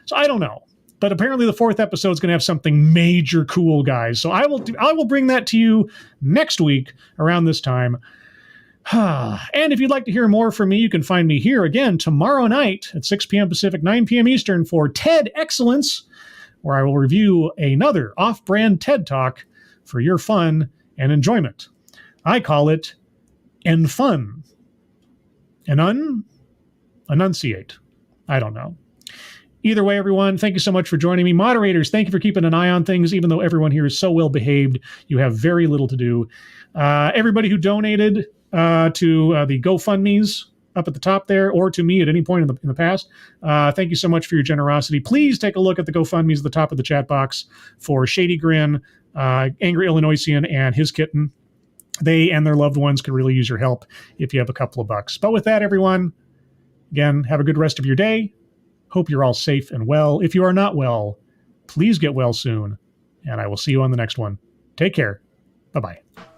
So I don't know. But apparently the fourth episode is going to have something major cool, guys. So I will bring that to you next week around this time. And if you'd like to hear more from me, you can find me here again tomorrow night at 6 p.m. Pacific, 9 p.m. Eastern for TED Excellence, where I will review another off-brand TED Talk for your fun and enjoyment. I call it Enfun. Enunciate. I don't know. Either way, everyone, thank you so much for joining me. Moderators, thank you for keeping an eye on things. Even though everyone here is so well behaved, you have very little to do. Everybody who donated to the GoFundMes up at the top there, or to me at any point in the past, thank you so much for your generosity. Please take a look at the GoFundMes at the top of the chat box for Shady Grin, Angry Illinoisian, and his kitten. They and their loved ones could really use your help if you have a couple of bucks. But with that, everyone, again, have a good rest of your day. Hope you're all safe and well. If you are not well, please get well soon, and I will see you on the next one. Take care. Bye-bye.